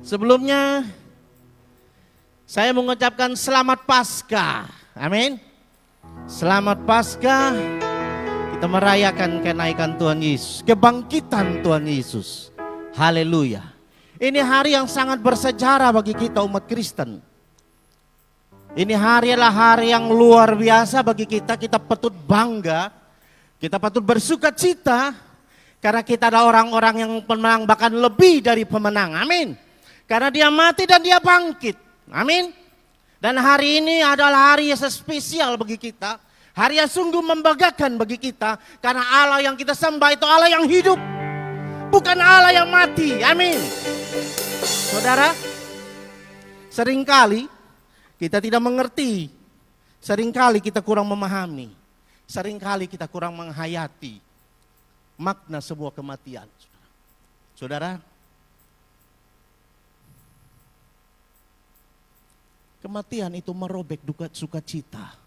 Sebelumnya saya mengucapkan selamat Paskah. Amin. Selamat Paskah. Kita merayakan kenaikan Tuhan Yesus, kebangkitan Tuhan Yesus. Haleluya. Ini hari yang sangat bersejarah bagi kita umat Kristen. Ini hari adalah hari yang luar biasa bagi kita. Kita patut bangga, kita patut bersuka cita, karena kita adalah orang-orang yang pemenang, bahkan lebih dari pemenang. Amin. Karena dia mati dan dia bangkit. Amin. Dan hari ini adalah hari yang spesial bagi kita. Hari yang sungguh membanggakan bagi kita. Karena Allah yang kita sembah itu Allah yang hidup, bukan Allah yang mati. Amin. Saudara, seringkali kita tidak mengerti. Seringkali kita kurang memahami. Seringkali kita kurang menghayati makna sebuah kematian. Saudara, kematian itu merobek duka sukacita.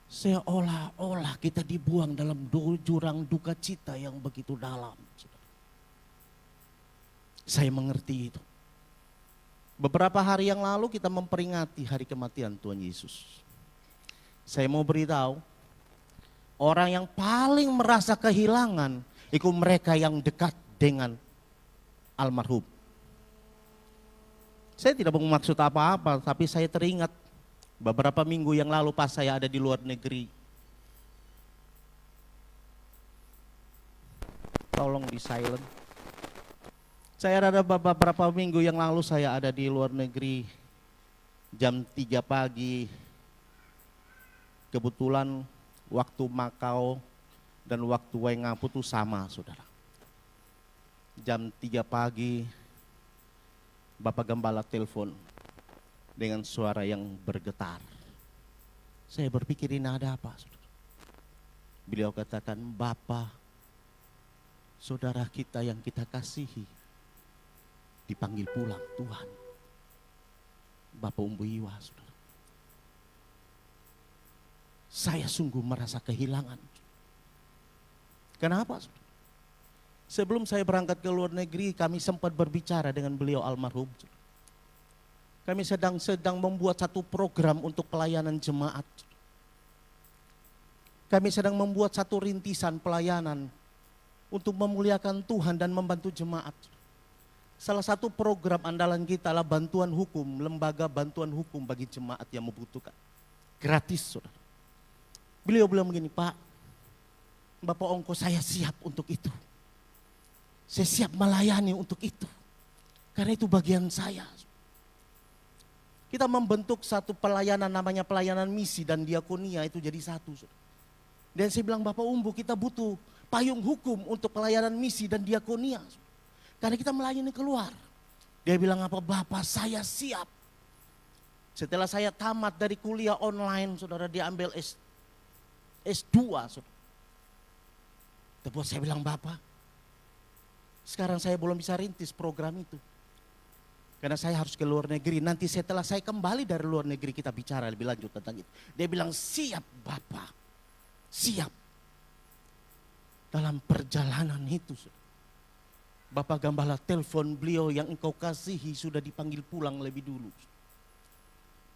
Seolah-olah kita dibuang dalam jurang duka cita yang begitu dalam. Saya mengerti itu. Beberapa hari yang lalu kita memperingati hari kematian Tuhan Yesus. Saya mau beritahu, orang yang paling merasa kehilangan itu mereka yang dekat dengan almarhum. Saya tidak bermaksud apa-apa, tapi saya teringat beberapa minggu yang lalu pas saya ada di luar negeri. Tolong di silent. Saya ada beberapa minggu yang lalu saya ada di luar negeri. Jam 3 pagi. Kebetulan waktu Makau dan waktu Waingapu itu sama, saudara. Jam 3 pagi Bapak Gembala telepon dengan suara yang bergetar. Saya berpikir ini ada apa, saudara. Beliau katakan, Bapak, saudara kita yang kita kasihi dipanggil pulang Tuhan. Bapak Umbu Iwa, saudara. Saya sungguh merasa kehilangan. Kenapa, saudara? Sebelum saya berangkat ke luar negeri, kami sempat berbicara dengan beliau almarhum. Kami sedang membuat satu program untuk pelayanan jemaat. Kami sedang membuat satu rintisan pelayanan untuk memuliakan Tuhan dan membantu jemaat. Salah satu program andalan kita adalah bantuan hukum, lembaga bantuan hukum bagi jemaat yang membutuhkan. Gratis, saudara. Beliau bilang begini, Pak, Bapak Ongko, saya siap untuk itu. Saya siap melayani untuk itu. Karena itu bagian saya. Kita membentuk satu pelayanan namanya pelayanan misi dan diakonia itu jadi satu. Dan saya bilang, Bapak Umbu, kita butuh payung hukum untuk pelayanan misi dan diakonia. Karena kita melayani keluar. Dia bilang apa, Bapak saya siap. Setelah saya tamat dari kuliah online, saudara, dia ambil S2. Saudara. Terus saya bilang, Bapak, sekarang saya belum bisa rintis program itu. Karena saya harus ke luar negeri. Nanti setelah saya kembali dari luar negeri kita bicara lebih lanjut tentang itu. Dia bilang, siap Bapak. Siap. Dalam perjalanan itu. Bapak Gembala telepon beliau yang engkau kasihi sudah dipanggil pulang lebih dulu.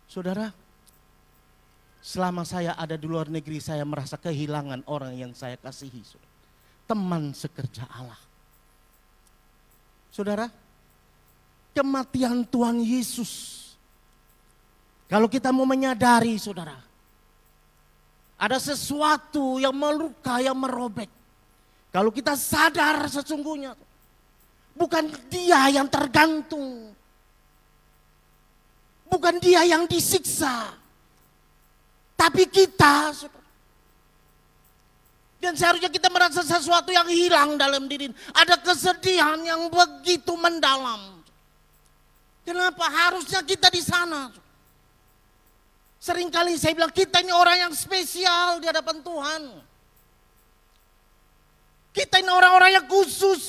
Saudara, selama saya ada di luar negeri saya merasa kehilangan orang yang saya kasihi. Saudara. Teman sekerja Allah. Saudara, kematian Tuhan Yesus. Kalau kita mau menyadari, saudara, ada sesuatu yang meluka, yang merobek. Kalau kita sadar sesungguhnya, bukan dia yang tergantung. Bukan dia yang disiksa. Tapi kita, saudara. Dan seharusnya kita merasa sesuatu yang hilang dalam diri. Ada kesedihan yang begitu mendalam. Kenapa? Harusnya kita di sana. Seringkali saya bilang kita ini orang yang spesial di hadapan Tuhan. Kita ini orang-orang yang khusus.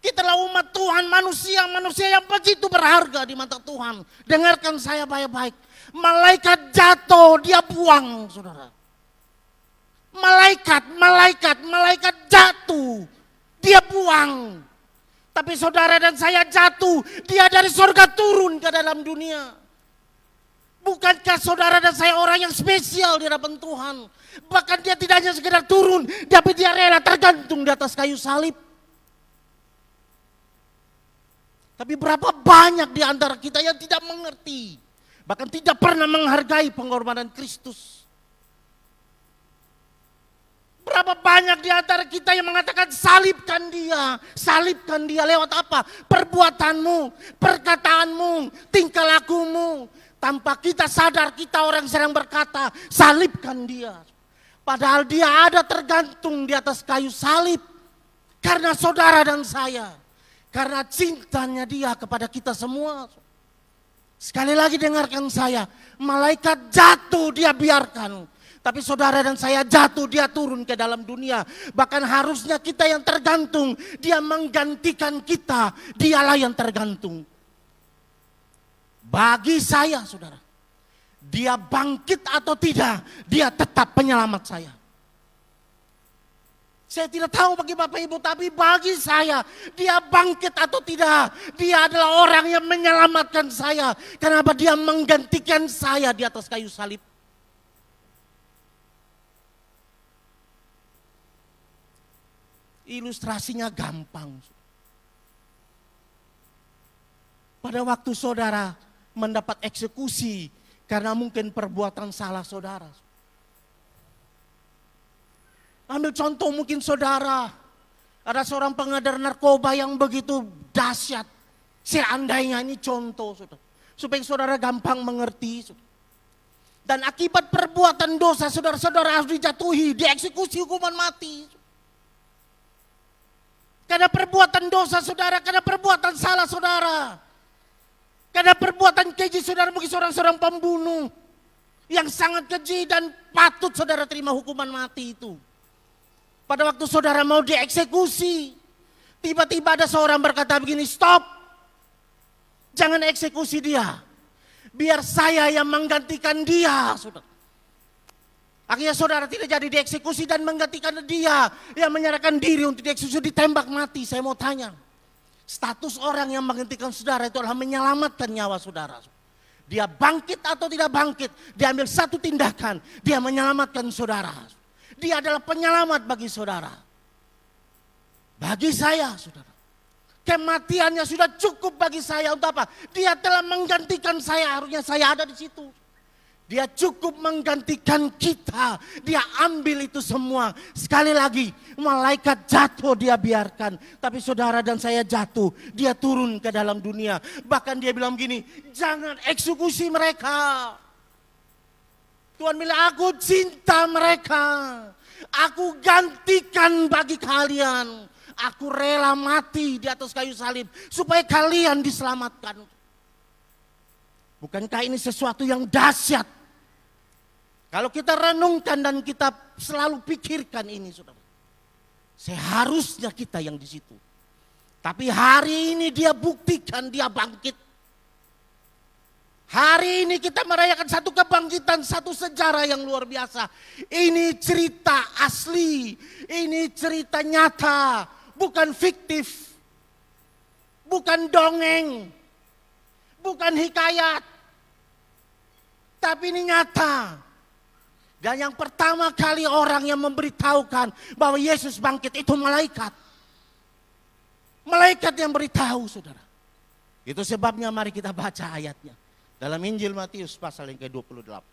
Kita adalah umat Tuhan, manusia yang begitu berharga di mata Tuhan. Dengarkan saya baik-baik. Malaikat jatuh, dia buang, saudara. Malaikat jatuh, dia buang. Tapi saudara dan saya jatuh, dia dari surga turun ke dalam dunia. Bukankah saudara dan saya orang yang spesial di hadapan Tuhan? Bahkan dia tidak hanya sekedar turun, tapi dia rela tergantung di atas kayu salib. Tapi berapa banyak di antara kita yang tidak mengerti, bahkan tidak pernah menghargai pengorbanan Kristus. Berapa banyak di antara kita yang mengatakan salibkan dia lewat apa? Perbuatanmu, perkataanmu, tingkah lakumu. Tanpa kita sadar kita orang sedang berkata salibkan dia. Padahal dia ada tergantung di atas kayu salib. Karena saudara dan saya. Karena cintanya dia kepada kita semua. Sekali lagi dengarkan saya, malaikat jatuh dia biarkan. Tapi saudara dan saya jatuh, dia turun ke dalam dunia. Bahkan harusnya kita yang tergantung, dia menggantikan kita, dialah yang tergantung. Bagi saya saudara, dia bangkit atau tidak, dia tetap penyelamat saya. Saya tidak tahu bagi Bapak Ibu, tapi bagi saya, dia bangkit atau tidak, dia adalah orang yang menyelamatkan saya. Kenapa dia menggantikan saya di atas kayu salib? Ilustrasinya gampang. Pada waktu saudara mendapat eksekusi karena mungkin perbuatan salah saudara. Ambil contoh mungkin saudara, ada seorang pengedar narkoba yang begitu dahsyat. Seandainya ini contoh saudara, supaya saudara gampang mengerti. Dan akibat perbuatan dosa saudara-saudara harus dijatuhi, dieksekusi hukuman mati. Karena perbuatan dosa saudara, karena perbuatan salah saudara. Karena perbuatan keji saudara, mungkin seorang pembunuh yang sangat keji dan patut saudara terima hukuman mati itu. Pada waktu saudara mau dieksekusi, tiba-tiba ada seorang berkata begini, stop, jangan eksekusi dia. Biar saya yang menggantikan dia, saudara. Akhirnya saudara tidak jadi dieksekusi dan menggantikan dia yang menyerahkan diri untuk dieksekusi, ditembak mati. Saya mau tanya, status orang yang menggantikan saudara itu adalah menyelamatkan nyawa saudara. Dia bangkit atau tidak bangkit, dia ambil satu tindakan, dia menyelamatkan saudara. Dia adalah penyelamat bagi saudara. Bagi saya saudara, kematiannya sudah cukup bagi saya. Untuk apa? Dia telah menggantikan saya, harusnya saya ada di situ. Dia cukup menggantikan kita. Dia ambil itu semua. Sekali lagi, malaikat jatuh dia biarkan. Tapi saudara dan saya jatuh, dia turun ke dalam dunia. Bahkan dia bilang gini, jangan eksekusi mereka. Tuhan bilang, aku cinta mereka. Aku gantikan bagi kalian. Aku rela mati di atas kayu salib supaya kalian diselamatkan. Bukankah ini sesuatu yang dahsyat? Kalau kita renungkan dan kita selalu pikirkan ini, saudara. Seharusnya kita yang di situ. Tapi hari ini dia buktikan dia bangkit. Hari ini kita merayakan satu kebangkitan, satu sejarah yang luar biasa. Ini cerita asli, ini cerita nyata, bukan fiktif, bukan dongeng, bukan hikayat. Tapi ini nyata. Dan yang pertama kali orang yang memberitahukan bahwa Yesus bangkit itu malaikat. Malaikat yang beritahu saudara. Itu sebabnya mari kita baca ayatnya. Dalam Injil Matius pasal yang ke-28.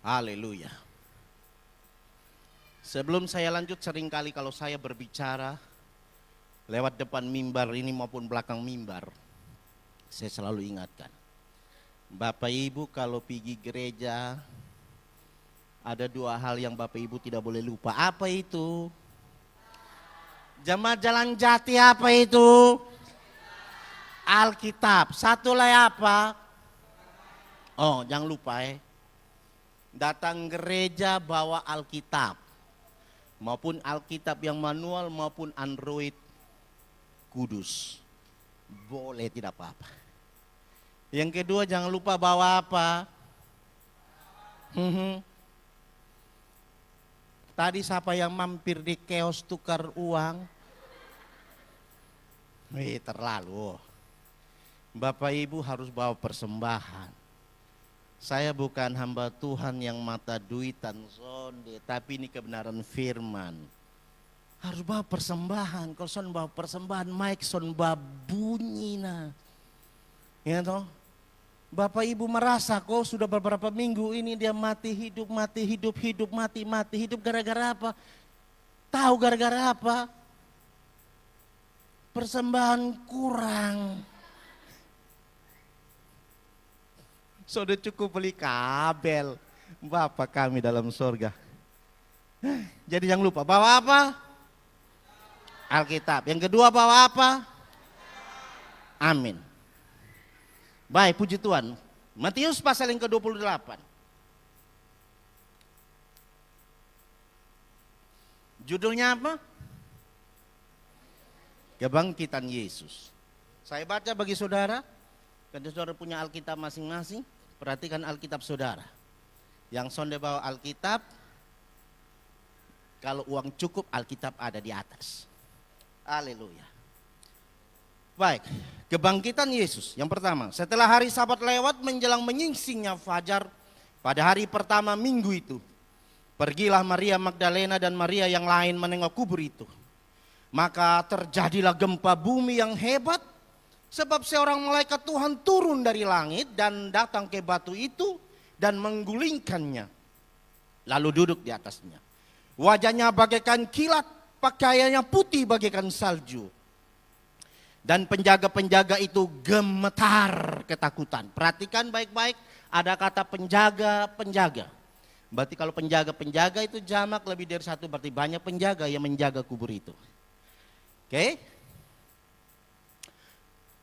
Haleluya. Sebelum saya lanjut, seringkali kalau saya berbicara lewat depan mimbar ini maupun belakang mimbar, saya selalu ingatkan. Bapak Ibu kalau pergi gereja, ada dua hal yang Bapak Ibu tidak boleh lupa. Apa itu? Jemaat Jalan Jati apa itu? Alkitab. Satu lagi apa? Oh, jangan lupa Datang gereja bawa Alkitab. Maupun Alkitab yang manual maupun Android kudus. Boleh, tidak apa-apa. Yang kedua, jangan lupa bawa apa? Tadi siapa yang mampir di kios tukar uang? Terlalu. Bapak Ibu harus bawa persembahan. Saya bukan hamba Tuhan yang mata duitan sonde, tapi ini kebenaran firman. Harus bawa persembahan. Kalau son bawa persembahan, mic son bawa bunyi nah. Ya toh? Bapak Ibu merasa kok sudah beberapa minggu ini dia mati hidup mati hidup gara-gara apa? Tahu gara-gara apa? Persembahan kurang. Sudah cukup beli kabel. Bapa kami dalam surga. Jadi jangan lupa bawa apa? Alkitab. Yang kedua bawa apa? Amin. Baik, puji Tuhan. Matius pasal yang ke-28. Judulnya apa? Kebangkitan Yesus. Saya baca bagi saudara. Karena saudara punya Alkitab masing-masing. Perhatikan Alkitab saudara. Yang sonde bawa Alkitab, kalau uang cukup Alkitab ada di atas. Haleluya. Baik, kebangkitan Yesus. Yang pertama, setelah hari Sabat lewat menjelang menyingsingnya fajar pada hari pertama minggu itu, pergilah Maria Magdalena dan Maria yang lain menengok kubur itu. Maka terjadilah gempa bumi yang hebat, sebab seorang malaikat Tuhan turun dari langit dan datang ke batu itu dan menggulingkannya. Lalu duduk di atasnya. Wajahnya bagaikan kilat, pakaiannya putih bagaikan salju. Dan penjaga-penjaga itu gemetar ketakutan. Perhatikan baik-baik, ada kata penjaga-penjaga. Berarti kalau penjaga-penjaga itu jamak lebih dari satu, berarti banyak penjaga yang menjaga kubur itu. Oke?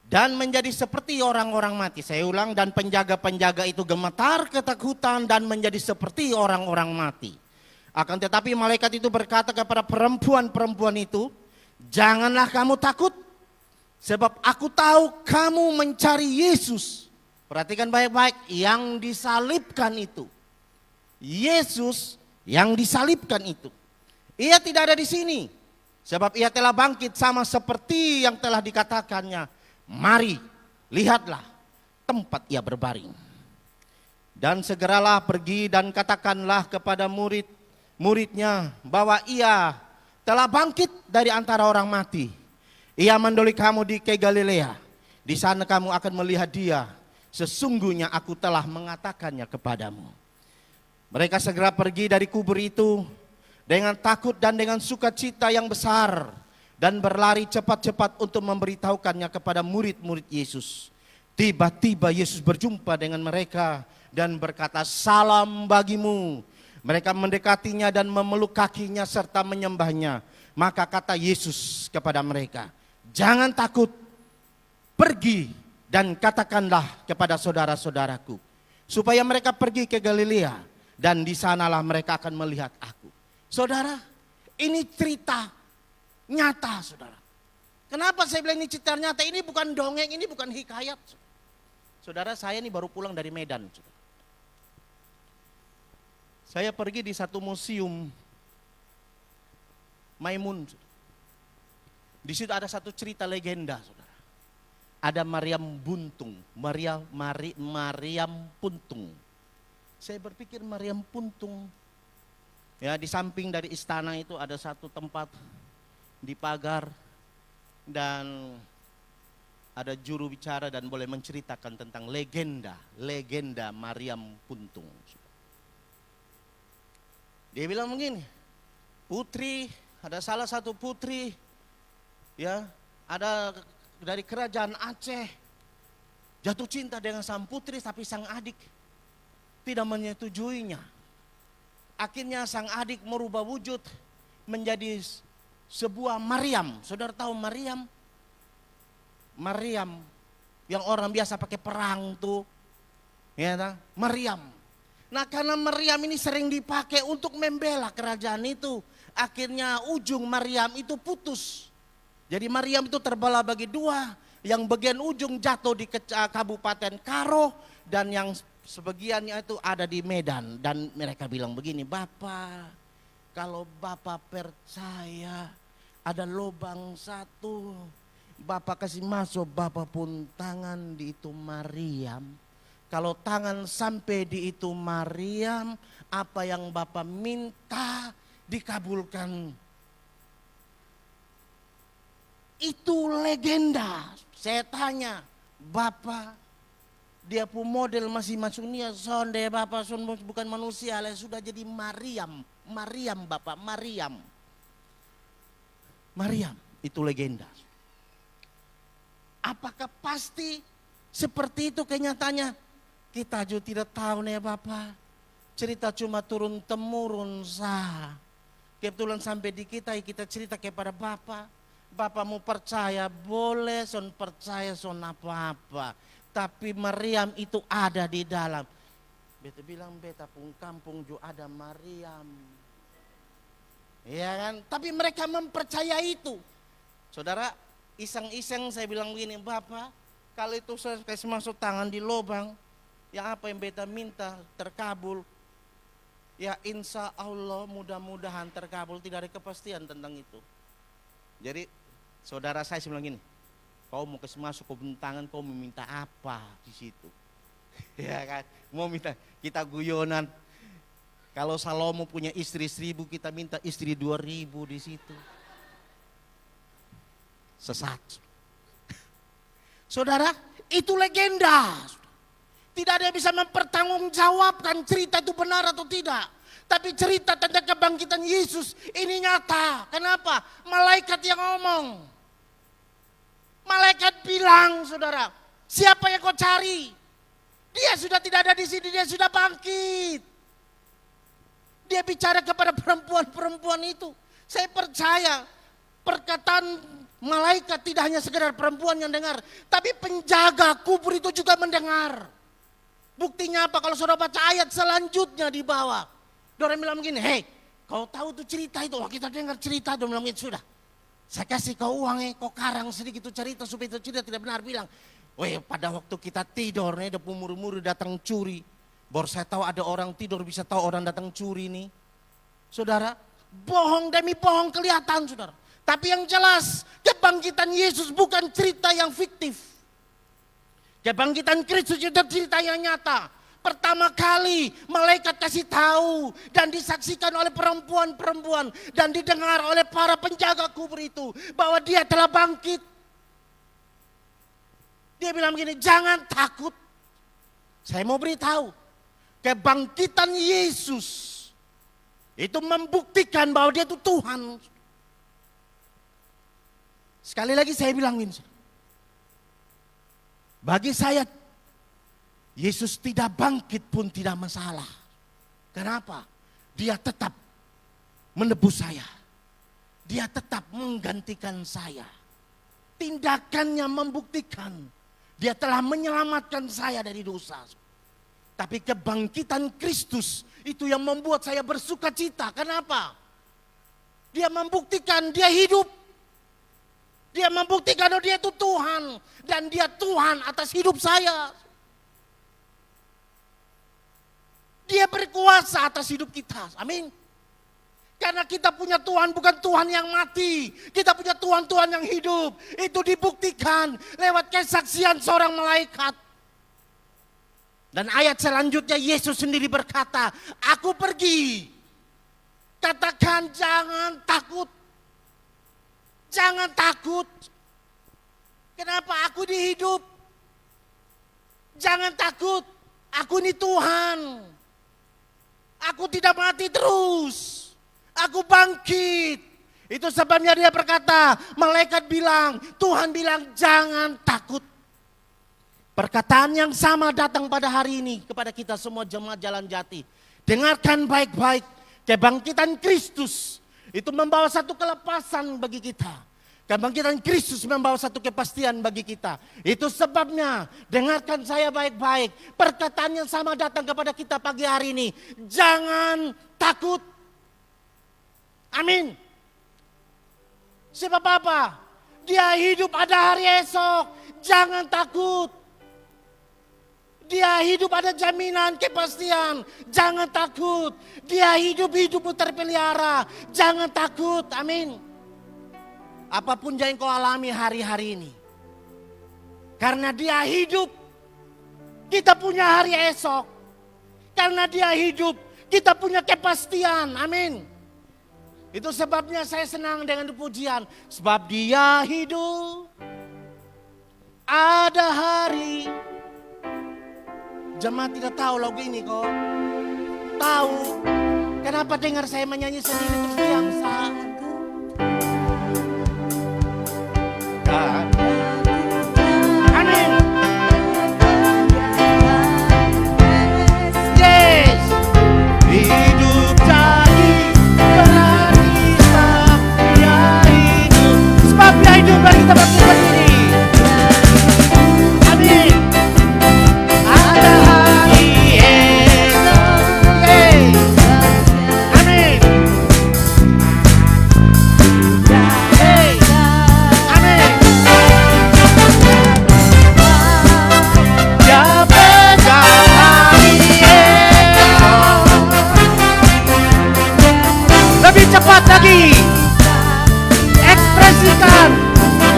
Dan menjadi seperti orang-orang mati. Saya ulang, dan penjaga-penjaga itu gemetar ketakutan dan menjadi seperti orang-orang mati. Akan tetapi malaikat itu berkata kepada perempuan-perempuan itu, janganlah kamu takut, sebab aku tahu kamu mencari Yesus. Perhatikan baik-baik, yang disalibkan itu. Yesus yang disalibkan itu. Ia tidak ada di sini, sebab ia telah bangkit sama seperti yang telah dikatakannya. Mari, lihatlah tempat ia berbaring. Dan segeralah pergi dan katakanlah kepada murid-muridnya bahwa ia telah bangkit dari antara orang mati. Ia mendolik kamu di Galilea. Di sana kamu akan melihat dia. Sesungguhnya aku telah mengatakannya kepadamu. Mereka segera pergi dari kubur itu dengan takut dan dengan sukacita yang besar. Dan berlari cepat-cepat untuk memberitahukannya kepada murid-murid Yesus. Tiba-tiba Yesus berjumpa dengan mereka dan berkata, salam bagimu. Mereka mendekatinya dan memeluk kakinya serta menyembahnya. Maka kata Yesus kepada mereka, jangan takut, pergi dan katakanlah kepada saudara-saudaraku, supaya mereka pergi ke Galilea, dan di sanalah mereka akan melihat aku. Saudara, ini cerita nyata, saudara. Kenapa saya bilang ini cerita nyata? Ini bukan dongeng, ini bukan hikayat. Saudara, saya ini baru pulang dari Medan. Saudara. Saya pergi di satu museum Maimun. Saudara. Di situ ada satu cerita legenda, saudara. Ada Mariam Buntung, Mariam Puntung. Saya berpikir Mariam Puntung. Ya, di samping dari istana itu ada satu tempat di pagar dan ada juru bicara dan boleh menceritakan tentang legenda Mariam Puntung. Dia bilang begini, ada salah satu putri, ya, ada dari kerajaan Aceh, jatuh cinta dengan sang putri, tapi sang adik tidak menyetujuinya. Akhirnya sang adik merubah wujud menjadi sebuah Maryam. Saudara tahu Maryam? Maryam yang orang biasa pakai perang tuh. Ya, Maryam. Nah karena Maryam ini sering dipakai untuk membela kerajaan itu, akhirnya ujung Maryam itu putus. Jadi Maryam itu terbelah bagi dua, yang bagian ujung jatuh di Kabupaten Karo dan yang sebagiannya itu ada di Medan. Dan mereka bilang begini, Bapak, kalau Bapak percaya ada lubang satu, Bapak kasih masuk, Bapak pun tangan di itu Maryam. Kalau tangan sampai di itu Maryam, apa yang Bapak minta dikabulkan. Itu legenda. Saya tanya, Bapak, dia pun model masih masuk nia, sonde Bapak son bukan manusia, sudah jadi Maryam. Maryam Bapak, Maryam. Maryam, itu legenda. Apakah pasti seperti itu kenyataannya? Kita juga tidak tahu nih Bapak. Cerita cuma turun temurun sah. Kebetulan sampai di kita cerita kepada Bapak. Bapak mau percaya boleh, son percaya son apa-apa. Tapi Maryam itu ada di dalam. Beta bilang beta pun kampung juga ada Maryam. Iya kan? Tapi mereka mempercayai itu. Saudara, iseng-iseng saya bilang begini, Bapak, kalau itu saya kasih masuk tangan di lubang, yang apa yang beta minta terkabul, ya insya Allah mudah-mudahan terkabul, tidak ada kepastian tentang itu. Jadi saudara saya bilang gini, kau mau kasih masuk ke tangan, kau meminta apa di situ? Ya kan, mau minta, kita guyonan. Kalau Salomo punya istri 1000, kita minta istri 2000 di situ. Sesat. Saudara, itu legenda. Tidak ada yang bisa mempertanggungjawabkan cerita itu benar atau tidak. Tapi cerita tentang kebangkitan Yesus ini nyata. Kenapa? Malaikat yang ngomong. Malaikat bilang, saudara, siapa yang kau cari? Dia sudah tidak ada di sini, dia sudah bangkit. Dia bicara kepada perempuan-perempuan itu. Saya percaya perkataan malaikat tidak hanya sekedar perempuan yang dengar, tapi penjaga kubur itu juga mendengar. Buktinya apa? Kalau saudara baca ayat selanjutnya di bawah. Dia bilang begini, hei, kau tahu tuh cerita itu? Oh, kita dengar cerita, dia bilang begini, sudah. Saya kasih kau uang, kau karang sedikit itu cerita supaya itu cerita tidak benar. Bilang, weh pada waktu kita tidur nih, ada pemuru-muru datang curi. Baru saya tahu ada orang tidur bisa tahu orang datang curi nih. Saudara, bohong demi bohong kelihatan saudara. Tapi yang jelas, kebangkitan Yesus bukan cerita yang fiktif. Kebangkitan Kristus itu cerita yang nyata. Pertama kali malaikat kasih tahu dan disaksikan oleh perempuan-perempuan dan didengar oleh para penjaga kubur itu bahwa dia telah bangkit. Dia bilang begini, jangan takut. Saya mau beritahu, kebangkitan Yesus itu membuktikan bahwa dia itu Tuhan. Sekali lagi saya bilang ini, bagi saya Yesus tidak bangkit pun tidak masalah. Kenapa? Dia tetap menebus saya. Dia tetap menggantikan saya. Tindakannya membuktikan dia telah menyelamatkan saya dari dosa. Tapi kebangkitan Kristus itu yang membuat saya bersuka cita. Kenapa? Dia membuktikan dia hidup. Dia membuktikan bahwa dia itu Tuhan. Dan dia Tuhan atas hidup saya. Dia berkuasa atas hidup kita. Amin. Karena kita punya Tuhan bukan Tuhan yang mati. Kita punya Tuhan yang hidup. Itu dibuktikan lewat kesaksian seorang malaikat. Dan ayat selanjutnya Yesus sendiri berkata, aku pergi. Katakan jangan takut. Jangan takut. Kenapa aku dihidup? Jangan takut. Aku ini Tuhan. Aku tidak mati terus. Aku bangkit. Itu sebabnya dia berkata, malaikat bilang, Tuhan bilang jangan takut. Perkataan yang sama datang pada hari ini kepada kita semua jemaat Jalan Jati. Dengarkan baik-baik, kebangkitan Kristus itu membawa satu kelepasan bagi kita. Kebangkitan Kristus membawa satu kepastian bagi kita. Itu sebabnya, dengarkan saya baik-baik. Perkataan yang sama datang kepada kita pagi hari ini. Jangan takut. Amin. Sebab apa? Dia hidup ada hari esok. Jangan takut. Dia hidup ada jaminan kepastian. Jangan takut. Dia hidupmu terpelihara. Jangan takut. Amin. Apapun yang kau alami hari-hari ini. Karena dia hidup, kita punya hari esok. Karena dia hidup, kita punya kepastian. Amin. Itu sebabnya saya senang dengan pujian. Sebab dia hidup, ada hari. Jemaat tidak tahu lagu ini kok. Tahu. Kenapa dengar saya menyanyi sendiri terus diam saat. Amin. Yes. Hidup jadi berarti sebab dia hidup. Sebab dia hidup dari kita berdiri. Amin. Ada hari esok. Yes. Amin. Cepat lagi, ekspresikan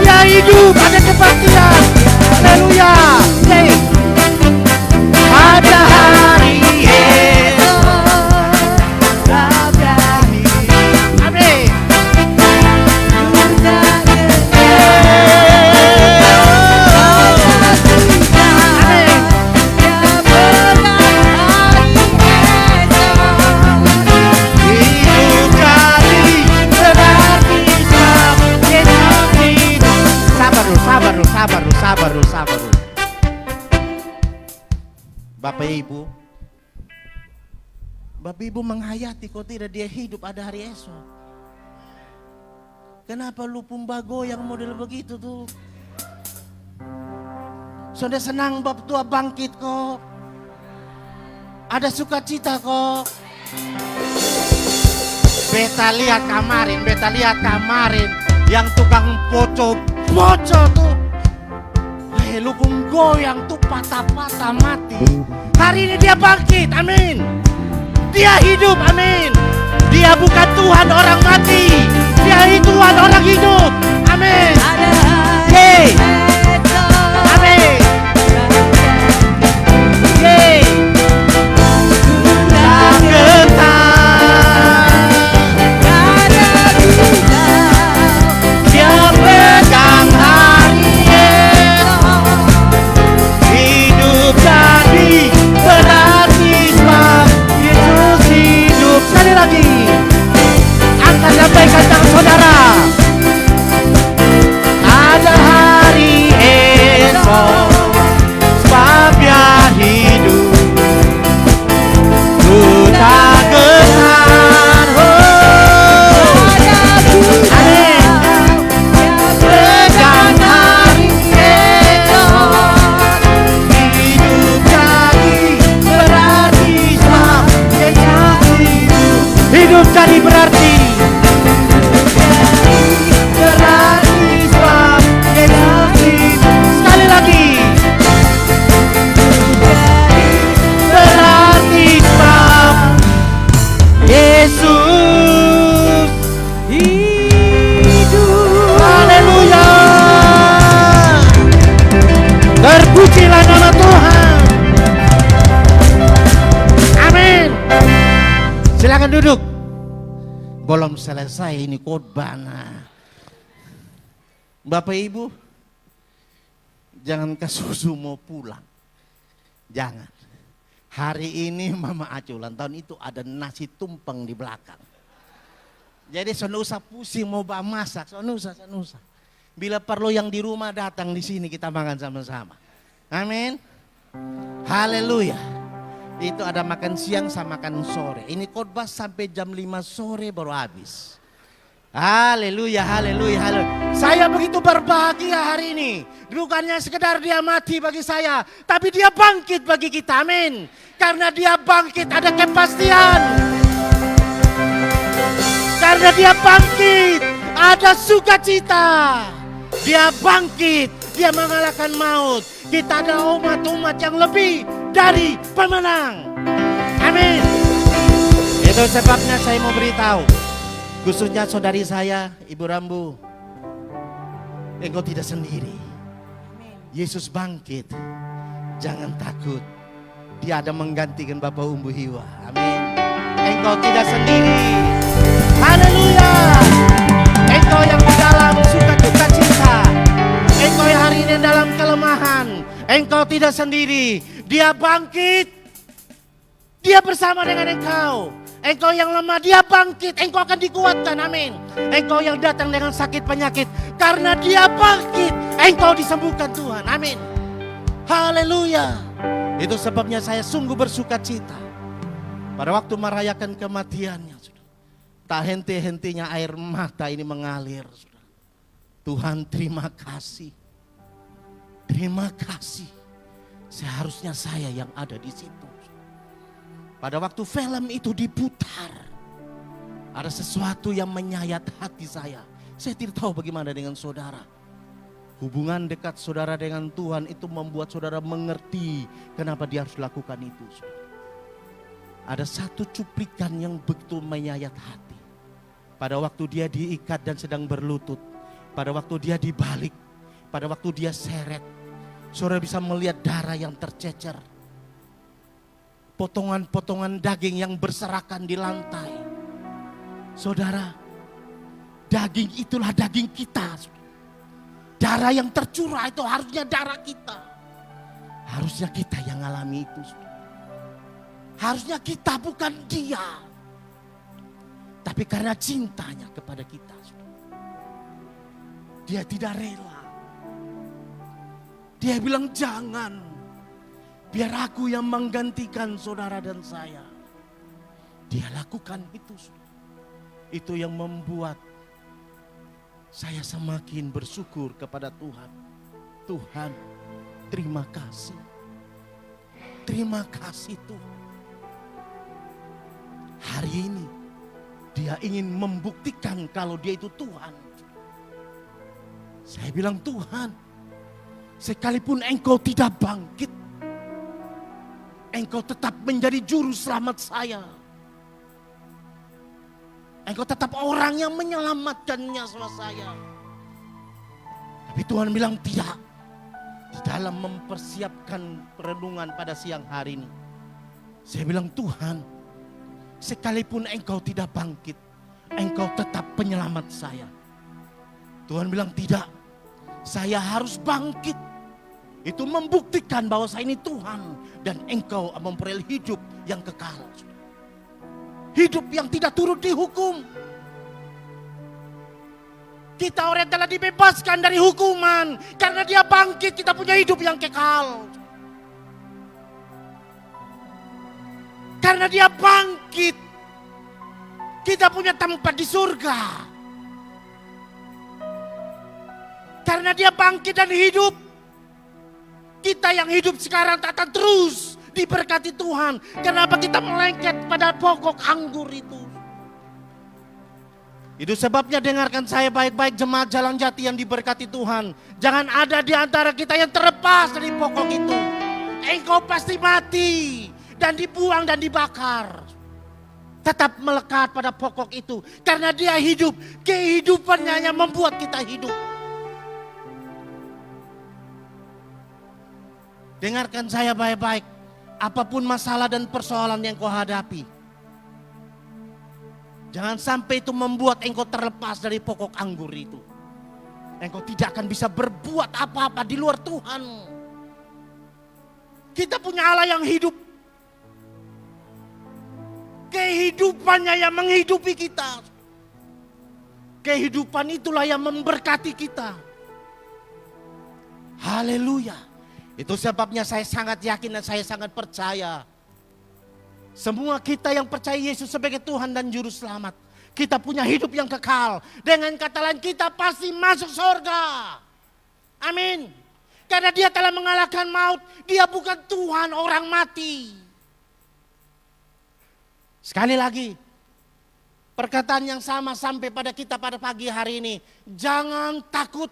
dia hidup, ada kepastian. Haleluya. Pada hari esok, amin. Sabar. Bapak Ibu menghayati kok tidak dia hidup ada hari esok. Kenapa lu pumbago yang model begitu tuh? Sudah senang bab tua bangkit kok. Ada sukacita kok. Beta lihat kemarin yang tukang poco tuh. Lupung goyang tuh patah-patah mati. Hari ini dia bangkit, amin. Dia hidup, amin. Dia bukan Tuhan orang mati. Dia Tuhan orang hidup, amin. Yeay. Amin. Yeay. Tak getar. Dia pegang hari jadi berarti sebab Yesus hidup. Sekali lagi, angkat lambaikan tangan saudara. Ada hari esok, sebab dia hidup. Ku tak gentar, amin. Pegang hari esok. Hidup jadi berarti sebab Yesus hidup. Sekali lagi, berarti sebab Yesus hidup. Haleluya. Terpujilah nama Tuhan. Amin. Silakan duduk. Belum selesai ini khotbah. Bapak Ibu, jangan ke susu mau pulang. Jangan. Hari ini Mama Acu ulang tahun itu ada nasi tumpeng di belakang. Jadi sono usah pusing mau masak, sono usah. Bila perlu yang di rumah datang di sini kita makan sama-sama. Amin. Haleluya. Itu ada makan siang sama makan sore. Ini khotbah sampai jam 5 sore baru habis. Haleluya, haleluya, haleluya. Saya begitu berbahagia hari ini. Bukannya sekedar dia mati bagi saya, tapi dia bangkit bagi kita, amin. Karena dia bangkit ada kepastian. Karena dia bangkit ada sukacita. Dia bangkit, dia mengalahkan maut. Kita adalah umat-umat yang lebih dari pemenang. Amin. Itu sebabnya saya mau beritahu, khususnya saudari saya, Ibu Rambu, engkau tidak sendiri. Yesus bangkit, jangan takut. Dia ada menggantikan Bapak Umbu Hiwa. Amin. Engkau tidak sendiri. Haleluya. Engkau yang di dalam suka cita. Engkau yang hari ini dalam kelemahan. Engkau tidak sendiri. Dia bangkit. Dia bersama dengan engkau. Engkau yang lemah, dia bangkit. Engkau akan dikuatkan, amin. Engkau yang datang dengan sakit penyakit, karena dia bangkit, engkau disembuhkan Tuhan, amin. Haleluya. Itu sebabnya saya sungguh bersuka cita pada waktu merayakan kematiannya. Tak henti-hentinya air mata ini mengalir. Tuhan, terima kasih. Terima kasih. Seharusnya saya yang ada di situ. Pada waktu film itu diputar, ada sesuatu yang menyayat hati saya. Saya tidak tahu bagaimana dengan saudara. Hubungan dekat saudara dengan Tuhan itu membuat saudara mengerti kenapa dia harus lakukan itu. Ada satu cuplikan yang begitu menyayat hati. Pada waktu dia diikat dan sedang berlutut. Pada waktu dia dibalik. Pada waktu dia seret. Saudara bisa melihat darah yang tercecer. Potongan-potongan daging yang berserakan di lantai. Saudara, daging itulah daging kita. Darah yang tercurah itu harusnya darah kita. Harusnya kita yang alami itu. Harusnya kita, bukan dia. Tapi karena cintanya kepada kita, dia tidak rela. Dia bilang jangan. Biar aku yang menggantikan saudara dan saya. Dia lakukan itu. Itu yang membuat saya semakin bersyukur kepada Tuhan. Tuhan, terima kasih. Terima kasih Tuhan. Hari ini dia ingin membuktikan kalau dia itu Tuhan. Saya bilang, Tuhan, sekalipun engkau tidak bangkit, engkau tetap menjadi juru selamat saya. Engkau tetap orang yang menyelamatkannya sama saya. Tapi Tuhan bilang tidak. Di dalam mempersiapkan renungan pada siang hari ini, saya bilang, Tuhan, sekalipun engkau tidak bangkit, engkau tetap penyelamat saya. Tuhan bilang tidak. Saya harus bangkit. Itu membuktikan bahwa saya ini Tuhan. Dan engkau memperoleh hidup yang kekal. Hidup yang tidak turut dihukum. Kita orang yang telah dibebaskan dari hukuman. Karena dia bangkit, kita punya hidup yang kekal. Karena dia bangkit, kita punya tempat di surga. Karena dia bangkit dan hidup, kita yang hidup sekarang akan terus diberkati Tuhan. Kenapa kita melengket pada pokok anggur itu? Itu sebabnya dengarkan saya baik-baik, jemaat Jalan Jati yang diberkati Tuhan. Jangan ada di antara kita yang terlepas dari pokok itu. Engkau pasti mati dan dibuang dan dibakar. Tetap melekat pada pokok itu. Karena dia hidup, kehidupannya yang membuat kita hidup. Dengarkan saya baik-baik. Apapun masalah dan persoalan yang kau hadapi, jangan sampai itu membuat engkau terlepas dari pokok anggur itu. Engkau tidak akan bisa berbuat apa-apa di luar Tuhan. Kita punya Allah yang hidup. Kehidupannya yang menghidupi kita. Kehidupan itulah yang memberkati kita. Haleluya. Itu sebabnya saya sangat yakin dan saya sangat percaya. Semua kita yang percaya Yesus sebagai Tuhan dan Juru Selamat, kita punya hidup yang kekal. Dengan kata lain, kita pasti masuk surga. Amin. Karena Dia telah mengalahkan maut. Dia bukan Tuhan orang mati. Sekali lagi, perkataan yang sama sampai pada kita pada pagi hari ini. Jangan takut.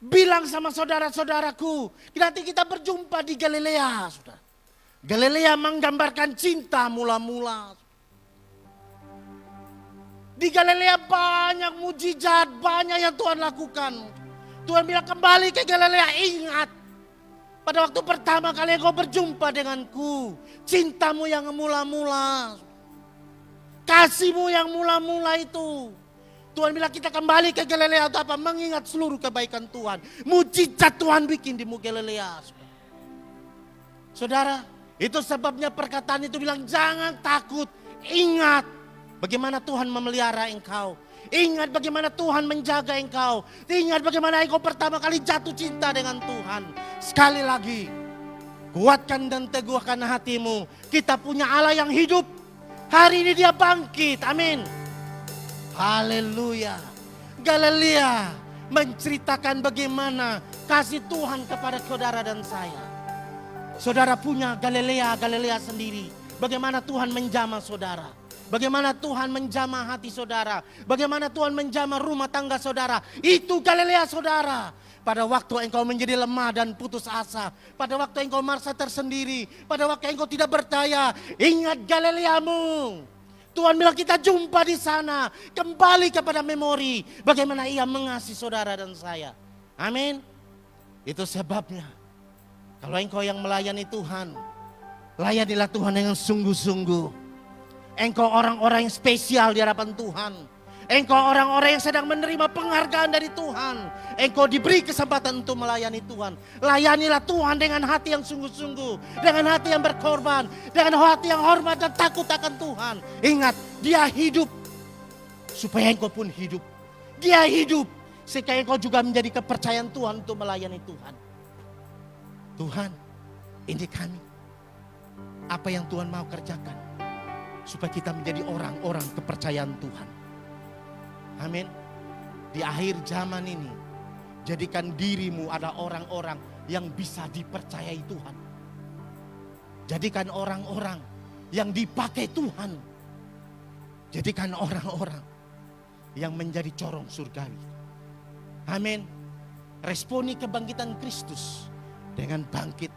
Bilang sama saudara-saudaraku, nanti kita berjumpa di Galilea, saudara. Galilea menggambarkan cinta mula-mula. Di Galilea banyak mujizat, banyak yang Tuhan lakukan. Tuhan bilang kembali ke Galilea, ingat. Pada waktu pertama kali engkau berjumpa denganku, cintamu yang mula-mula. Kasihmu yang mula-mula itu. Tuhan bilang kita kembali ke Galilea untuk apa? Mengingat seluruh kebaikan Tuhan. Mujizat Tuhan bikin di Galilea. Saudara, itu sebabnya perkataan itu bilang jangan takut. Ingat bagaimana Tuhan memelihara engkau. Ingat bagaimana Tuhan menjaga engkau. Ingat bagaimana engkau pertama kali jatuh cinta dengan Tuhan. Sekali lagi, kuatkan dan teguhkan hatimu. Kita punya Allah yang hidup. Hari ini Dia bangkit. Amin. Haleluya. Galilea menceritakan bagaimana kasih Tuhan kepada saudara dan saya. Saudara punya Galilea sendiri. Bagaimana Tuhan menjamah saudara. Bagaimana Tuhan menjamah hati saudara. Bagaimana Tuhan menjamah rumah tangga saudara. Itu Galilea saudara. Pada waktu engkau menjadi lemah dan putus asa. Pada waktu engkau merasa tersendiri. Pada waktu engkau tidak berdaya. Ingat Galileamu. Tuhan bilang kita jumpa di sana. Kembali kepada memori. Bagaimana Ia mengasihi saudara dan saya. Amin. Itu sebabnya. Kalau engkau yang melayani Tuhan. Layanilah Tuhan dengan sungguh-sungguh. Engkau orang-orang yang spesial di hadapan Tuhan. Engkau orang-orang yang sedang menerima penghargaan dari Tuhan. Engkau diberi kesempatan untuk melayani Tuhan. Layanilah Tuhan dengan hati yang sungguh-sungguh. Dengan hati yang berkorban. Dengan hati yang hormat dan takut akan Tuhan. Ingat, Dia hidup. Supaya engkau pun hidup. Dia hidup. Sehingga engkau juga menjadi kepercayaan Tuhan untuk melayani Tuhan. Tuhan, ini kami. Apa yang Tuhan mau kerjakan. Supaya kita menjadi orang-orang kepercayaan Tuhan. Amin. Di akhir zaman ini, jadikan dirimu ada orang-orang yang bisa dipercayai Tuhan. Jadikan orang-orang yang dipakai Tuhan. Jadikan orang-orang yang menjadi corong surgawi. Amin. Responi kebangkitan Kristus dengan bangkit.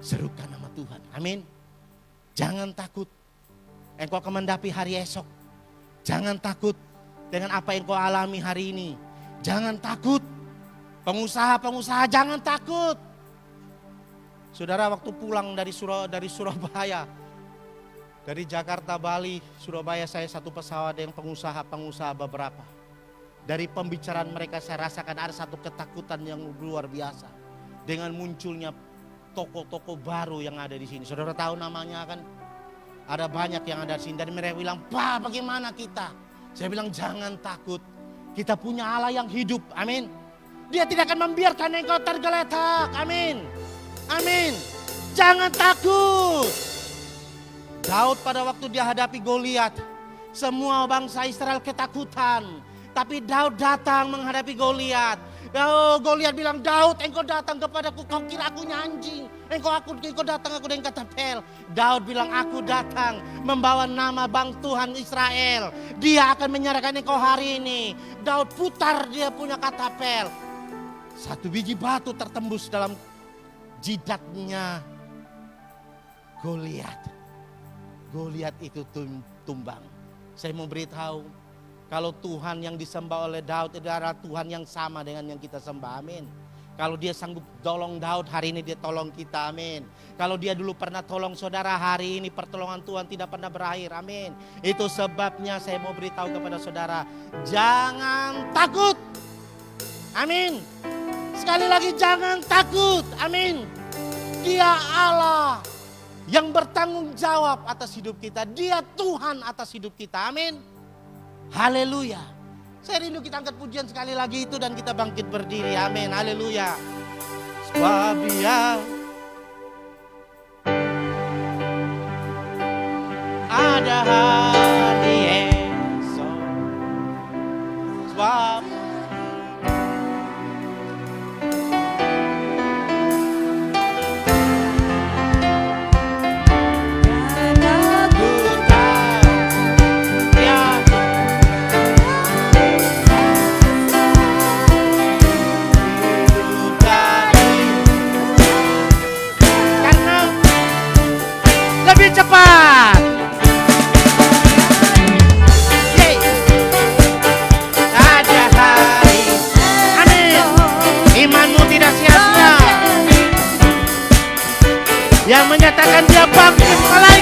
Serukan nama Tuhan. Amin. Jangan takut. Engkau akan mendapi hari esok. Jangan takut dengan apa yang kau alami hari ini. Jangan takut. Pengusaha-pengusaha jangan takut. Saudara waktu pulang dari Surabaya. Dari Jakarta, Bali, Surabaya saya satu pesawat dengan pengusaha-pengusaha beberapa. Dari pembicaraan mereka saya rasakan ada satu ketakutan yang luar biasa. Dengan munculnya toko-toko baru yang ada di sini. Saudara tahu namanya kan? Ada banyak yang ada di sini. Dan mereka bilang, Pak bagaimana kita? Saya bilang jangan takut. Kita punya Allah yang hidup. Amin. Dia tidak akan membiarkan engkau tergeletak. Amin. Amin. Jangan takut. Daud pada waktu dia hadapi Goliat. Semua bangsa Israel ketakutan. Tapi Daud datang menghadapi Goliat. Oh, Goliat bilang, Daud engkau datang kepadaku, kau kira aku anjing. Engkau datang aku dengan katapel. Daud bilang, aku datang membawa nama Bang Tuhan Israel. Dia akan menyerahkan engkau hari ini. Daud putar dia punya katapel. Satu biji batu tertembus dalam jidatnya Goliat. Goliat itu tumbang. Saya mau beritahu, kalau Tuhan yang disembah oleh Daud itu adalah Tuhan yang sama dengan yang kita sembah. Amin. Kalau Dia sanggup tolong Daud, hari ini Dia tolong kita. Amin. Kalau Dia dulu pernah tolong saudara, hari ini pertolongan Tuhan tidak pernah berakhir. Amin. Itu sebabnya saya mau beritahu kepada saudara, jangan takut. Amin. Sekali lagi jangan takut. Amin. Dia Allah yang bertanggung jawab atas hidup kita. Dia Tuhan atas hidup kita. Amin. Haleluya. Saya rindu kita angkat pujian sekali lagi itu dan kita bangkit berdiri. Amin. Haleluya. Sebab Dia ada hari esok. Sebab lebih cepat. Yeay. Ada hari, amin. Imanmu tidak sia-sia. Yang menyatakan dia bangkit malam.